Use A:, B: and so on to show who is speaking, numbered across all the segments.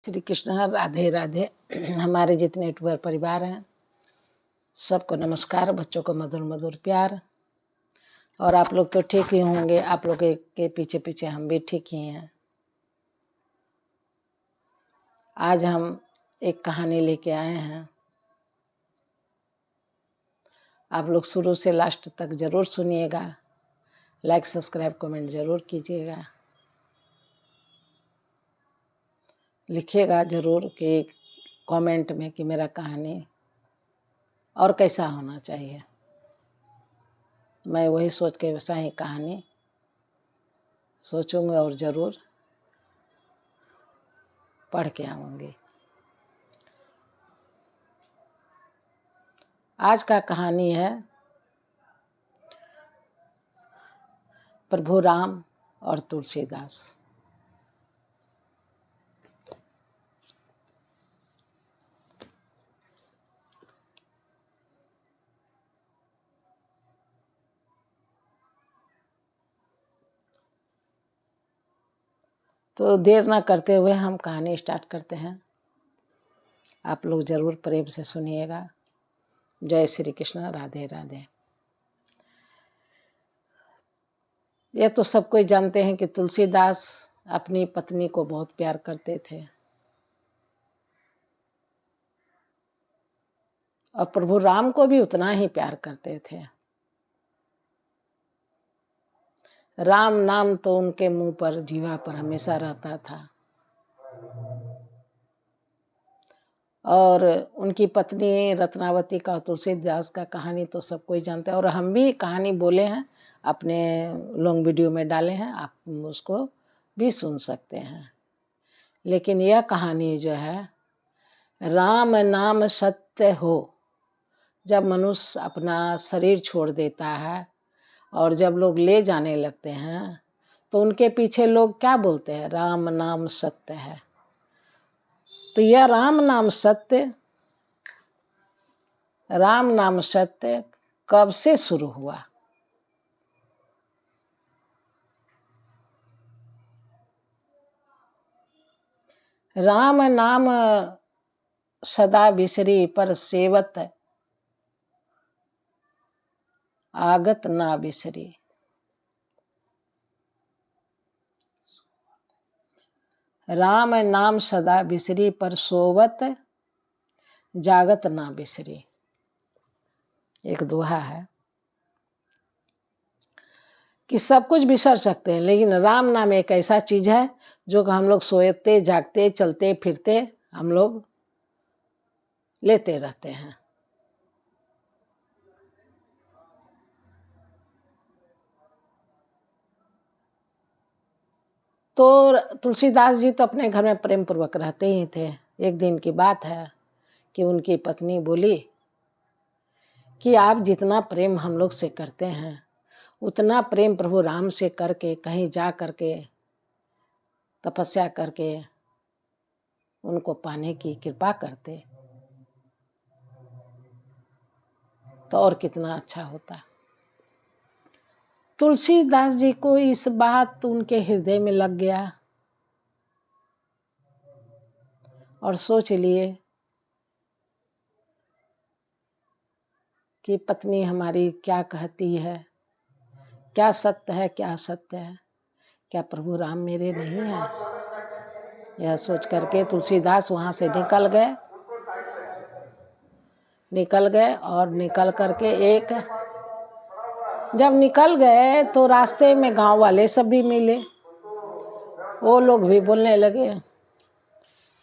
A: श्री कृष्ण राधे राधे। हमारे जितने यूट्यूबर परिवार हैं सबको नमस्कार, बच्चों को मधुर मधुर प्यार। और आप लोग तो ठीक ही होंगे, आप लोग के पीछे पीछे हम भी ठीक ही हैं। आज हम एक कहानी लेके आए हैं, आप लोग शुरू से लास्ट तक जरूर सुनिएगा। लाइक सब्सक्राइब कमेंट जरूर कीजिएगा, लिखिएगा जरूर कि कमेंट में कि मेरा कहानी और कैसा होना चाहिए। मैं वही सोच के वैसा ही कहानी सोचूंगी और ज़रूर पढ़ के आऊँगी। आज का कहानी है प्रभु राम और तुलसीदास। तो देर ना करते हुए हम कहानी स्टार्ट करते हैं। आप लोग जरूर प्रेम से सुनिएगा। जय श्री कृष्ण, राधे राधे। ये तो सब कोई जानते हैं कि तुलसीदास अपनी पत्नी को बहुत प्यार करते थे और प्रभु राम को भी उतना ही प्यार करते थे। राम नाम तो उनके मुंह पर, जीवा पर हमेशा रहता था। और उनकी पत्नी रत्नावती का, तुलसीदास का कहानी तो सब कोई जानता है और हम भी कहानी बोले हैं, अपने लॉन्ग वीडियो में डाले हैं, आप उसको भी सुन सकते हैं। लेकिन यह कहानी जो है, राम नाम सत्य हो, जब मनुष्य अपना शरीर छोड़ देता है और जब लोग ले जाने लगते हैं तो उनके पीछे लोग क्या बोलते हैं? राम नाम सत्य है। तो यह राम नाम सत्य, राम नाम सत्य कब से शुरू हुआ? राम नाम सदा बिसरी पर सेवत आगत ना बिसरी। राम नाम सदा बिसरी पर सोवत जागत ना बिसरी। एक दोहा है कि सब कुछ बिसर सकते हैं, लेकिन राम नाम एक ऐसा चीज है जो हम लोग सोते जागते चलते फिरते हम लोग लेते रहते हैं। तो तुलसीदास जी तो अपने घर में प्रेम पूर्वक रहते ही थे। एक दिन की बात है कि उनकी पत्नी बोली कि आप जितना प्रेम हम लोग से करते हैं उतना प्रेम प्रभु राम से करके कहीं जा करके तपस्या करके उनको पाने की कृपा करते तो और कितना अच्छा होता। तुलसीदास जी को इस बात उनके हृदय में लग गया और सोच लिए कि पत्नी हमारी क्या कहती है, क्या सत्य है क्या असत्य है, क्या प्रभु राम मेरे नहीं हैं? यह सोच करके तुलसीदास वहाँ से निकल गए और निकल करके जब निकल गए तो रास्ते में गांव वाले सब भी मिले। वो लोग भी बोलने लगे,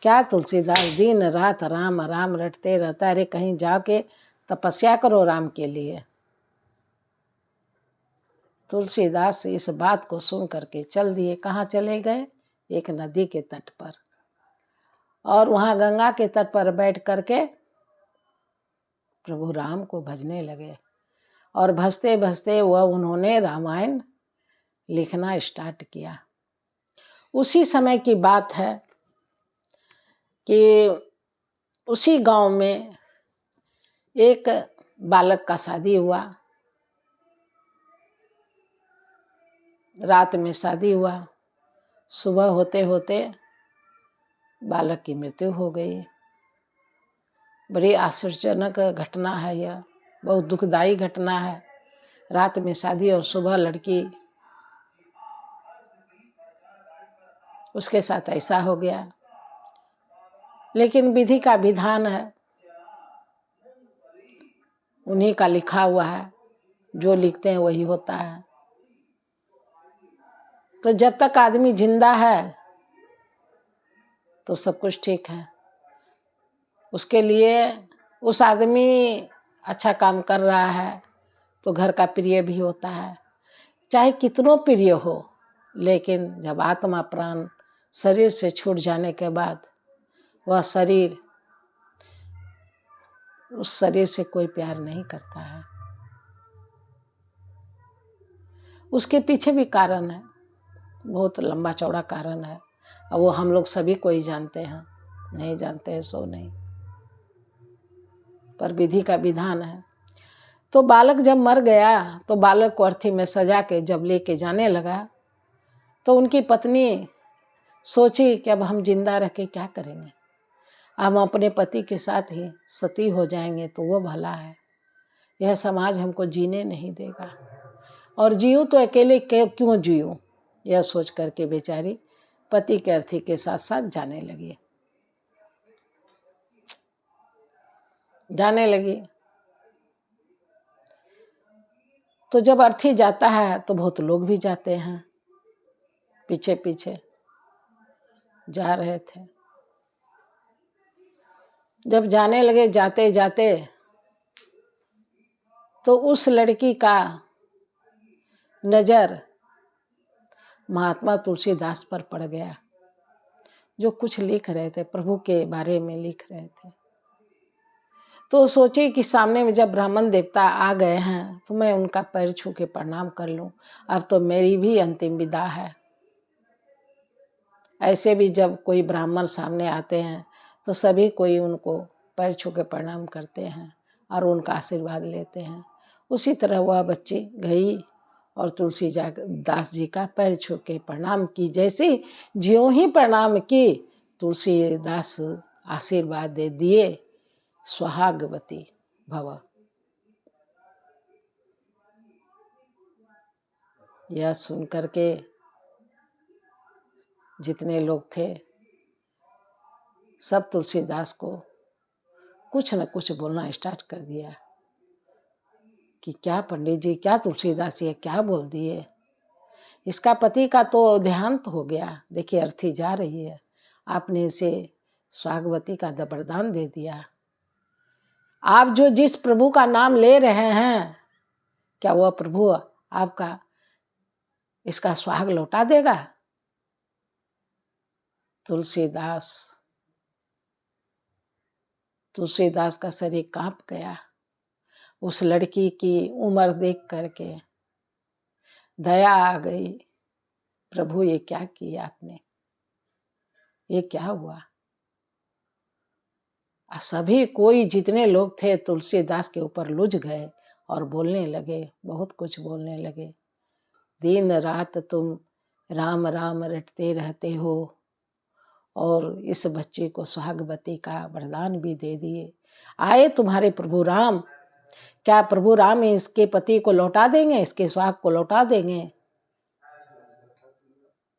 A: क्या तुलसीदास दिन रात राम राम रटते रहता है, अरे कहीं जाके तपस्या करो राम के लिए। तुलसीदास इस बात को सुन करके चल दिए। कहाँ चले गए? एक नदी के तट पर। और वहाँ गंगा के तट पर बैठ करके प्रभु राम को भजने लगे और भजते भजते उन्होंने रामायण लिखना स्टार्ट किया। उसी समय की बात है कि उसी गांव में एक बालक का शादी हुआ। रात में शादी हुआ। सुबह होते होते बालक की मृत्यु हो गई। बड़ी आश्चर्यजनक घटना है यह, बहुत दुखदाई घटना है। रात में शादी और सुबह लड़की, उसके साथ ऐसा हो गया। लेकिन विधि का विधान है, उन्हीं का लिखा हुआ है, जो लिखते हैं वही होता है। तो जब तक आदमी जिंदा है तो सब कुछ ठीक है। उसके लिए उस आदमी अच्छा काम कर रहा है तो घर का प्रिय भी होता है, चाहे कितनों प्रिय हो। लेकिन जब आत्मा प्राण शरीर से छूट जाने के बाद वह शरीर, उस शरीर से कोई प्यार नहीं करता है। उसके पीछे भी कारण है, बहुत लंबा चौड़ा कारण है, और वो हम लोग सभी को ही जानते हैं। नहीं जानते हैं सो नहीं, पर विधि का विधान है। तो बालक जब मर गया तो बालक को अर्थी में सजा के जब लेके जाने लगा तो उनकी पत्नी सोची कि अब हम जिंदा रह के क्या करेंगे, हम अपने पति के साथ ही सती हो जाएंगे तो वो भला है। यह समाज हमको जीने नहीं देगा, और जीऊँ तो अकेले क्यों जीऊँ, यह सोच करके बेचारी पति के अर्थी के साथ साथ जाने लगी। तो जब अर्थी जाता है तो बहुत लोग भी जाते हैं, पीछे पीछे जा रहे थे। जब जाने लगे, जाते जाते तो उस लड़की का नज़र महात्मा तुलसीदास पर पड़ गया, जो कुछ लिख रहे थे, प्रभु के बारे में लिख रहे थे। तो सोचे कि सामने में जब ब्राह्मण देवता आ गए हैं तो मैं उनका पैर छू के प्रणाम कर लूं, अब तो मेरी भी अंतिम विदा है। ऐसे भी जब कोई ब्राह्मण सामने आते हैं तो सभी कोई उनको पैर छू के प्रणाम करते हैं और उनका आशीर्वाद लेते हैं। उसी तरह वह बच्ची गई और तुलसीदास जी का पैर छू के प्रणाम की। जैसे ज्यों ही प्रणाम की, तुलसीदास आशीर्वाद दे दिए, सुहागवती भव। यह सुन करके जितने लोग थे सब तुलसीदास को कुछ न कुछ बोलना स्टार्ट कर दिया कि क्या पंडित जी, क्या तुलसीदास ये क्या बोल दिए, इसका पति का तो देहांत हो गया, देखिए अर्थी जा रही है, आपने इसे सुहागवती का वरदान दे दिया। आप जो जिस प्रभु का नाम ले रहे हैं, क्या वह प्रभु आपका इसका सुहाग लौटा देगा? तुलसीदास का शरीर कांप गया। उस लड़की की उम्र देख करके दया आ गई, प्रभु ये क्या किया आपने, ये क्या हुआ? सभी कोई जितने लोग थे तुलसीदास के ऊपर लुझ गए और बोलने लगे, बहुत कुछ बोलने लगे। दिन रात तुम राम राम रटते रहते हो और इस बच्चे को सुहागवती का वरदान भी दे दिए। आए तुम्हारे प्रभु राम, क्या प्रभु राम इसके पति को लौटा देंगे, इसके सुहाग को लौटा देंगे?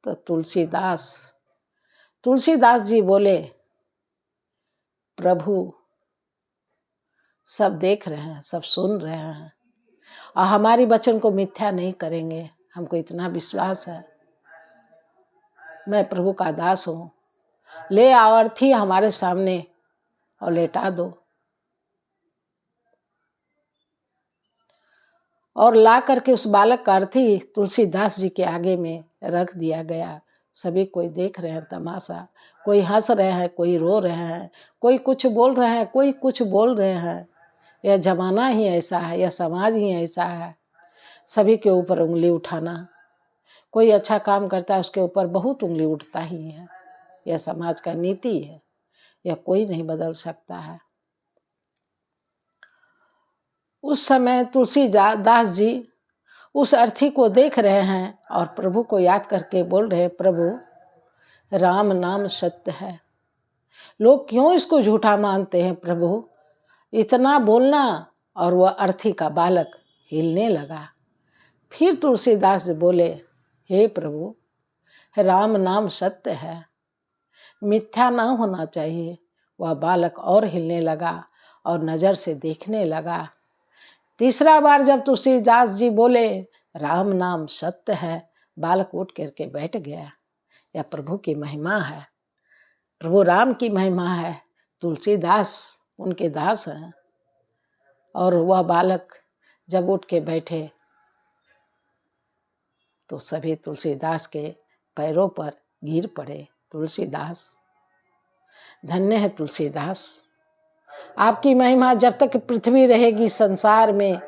A: तो तुलसीदास जी बोले, प्रभु सब देख रहे हैं, सब सुन रहे हैं, और हमारी वचन को मिथ्या नहीं करेंगे, हमको इतना विश्वास है। मैं प्रभु का दास हूँ, ले आओ अर्थी हमारे सामने और लेटा दो। और ला करके उस बालक का अर्थी तुलसीदास जी के आगे में रख दिया गया। सभी कोई देख रहे हैं तमाशा, कोई हंस रहे हैं, कोई रो रहे हैं, कोई कुछ बोल रहे हैं, कोई कुछ बोल रहे हैं। यह जमाना ही ऐसा है, यह समाज ही ऐसा है, सभी के ऊपर उंगली उठाना। कोई अच्छा काम करता है उसके ऊपर बहुत उंगली उठता ही है, यह समाज का नीति है, यह कोई नहीं बदल सकता है। उस समय तुलसीदास जी उस अर्थी को देख रहे हैं और प्रभु को याद करके बोल रहे हैं, प्रभु राम नाम सत्य है, लोग क्यों इसको झूठा मानते हैं प्रभु? इतना बोलना और वह अर्थी का बालक हिलने लगा। फिर तुलसीदास बोले, हे प्रभु, राम नाम सत्य है, मिथ्या ना होना चाहिए। वह बालक और हिलने लगा और नज़र से देखने लगा। तीसरा बार जब तुलसीदास जी बोले, राम नाम सत्य है, बालक उठ करके बैठ गया। यह प्रभु की महिमा है, प्रभु राम की महिमा है। तुलसीदास उनके दास हैं। और वह बालक जब उठ के बैठे तो सभी तुलसीदास के पैरों पर गिर पड़े। तुलसीदास, धन्य है तुलसीदास, आपकी महिमा जब तक पृथ्वी रहेगी संसार में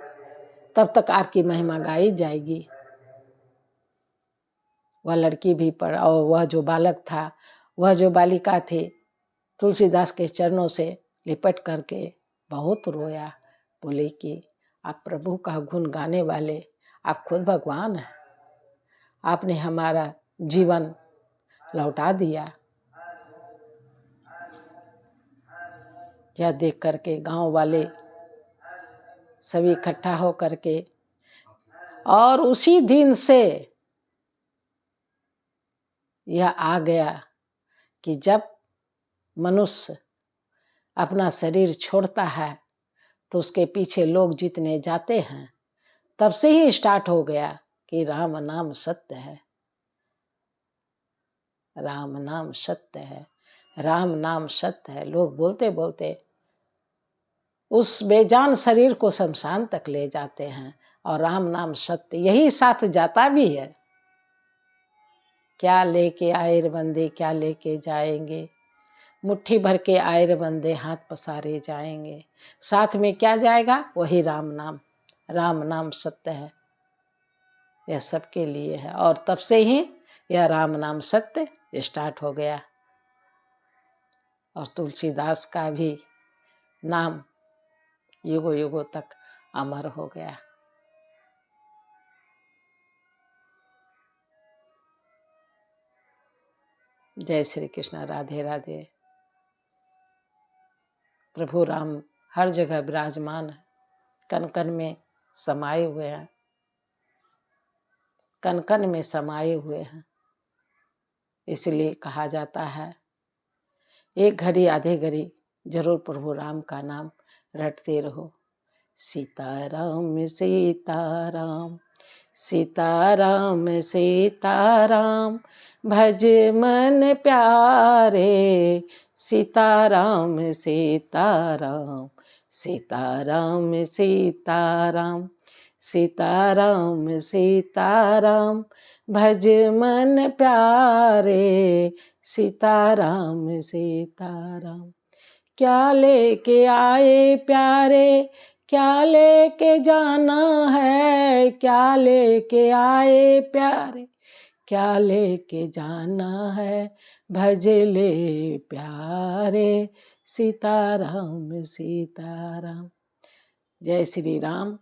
A: तब तक आपकी महिमा गाई जाएगी। वह लड़की भी पढ़ और वह जो बालक था, वह जो बालिका थी, तुलसीदास के चरणों से लिपट करके बहुत रोया। बोले कि आप प्रभु का गुण गाने वाले, आप खुद भगवान हैं, आपने हमारा जीवन लौटा दिया। यह देख करके गांव वाले सभी इकट्ठा हो करके, और उसी दिन से यह आ गया कि जब मनुष्य अपना शरीर छोड़ता है तो उसके पीछे लोग जितने जाते हैं, तब से ही स्टार्ट हो गया कि राम नाम सत्य है, राम नाम सत्य है, राम नाम सत्य है। लोग बोलते बोलते उस बेजान शरीर को शमशान तक ले जाते हैं और राम नाम सत्य यही साथ जाता भी है। क्या लेके आए रे बंदे, क्या लेके जाएंगे, मुट्ठी भर के आए रे बंदे, हाथ पसारे जाएंगे। साथ में क्या जाएगा? वही राम नाम। राम नाम सत्य है, यह सबके लिए है। और तब से ही यह राम नाम सत्य स्टार्ट हो गया। और तुलसीदास का भी नाम युगों युगों तक अमर हो गया। जय श्री कृष्ण, राधे राधे। प्रभु राम हर जगह विराजमान है, कन कन में समाये हुए हैं, कन कन में समाये हुए हैं। इसलिए कहा जाता है, एक घड़ी आधे घड़ी जरूर प्रभु राम का नाम रटते रहो। सीताराम सीताराम, सीताराम सीताराम, भज मन प्यारे। सीताराम सीताराम, सीताराम सीताराम, सीताराम सीताराम, भज मन प्यारे। सीताराम सीताराम, क्या लेके आए प्यारे, क्या लेके जाना है, क्या लेके आए प्यारे, क्या लेके जाना है, भज ले प्यारे। सीताराम सीताराम। जय श्री राम।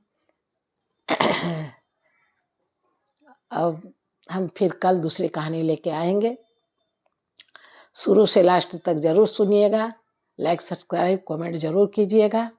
A: अब हम फिर कल दूसरी कहानी लेके आएंगे। शुरू से लास्ट तक जरूर सुनिएगा, लाइक सब्सक्राइब कमेंट जरूर कीजिएगा।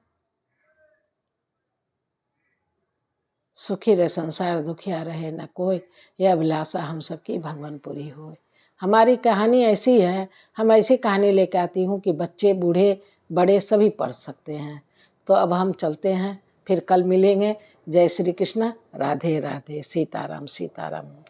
A: सुखी रहे संसार, दुखिया रहे न कोई, यह अभिलाषा हम सबकी भगवानपुरी हो। हमारी कहानी ऐसी है, हम ऐसी कहानी लेकर आती हूँ कि बच्चे बूढ़े बड़े सभी पढ़ सकते हैं। तो अब हम चलते हैं, फिर कल मिलेंगे। जय श्री कृष्ण, राधे राधे, सीताराम सीताराम।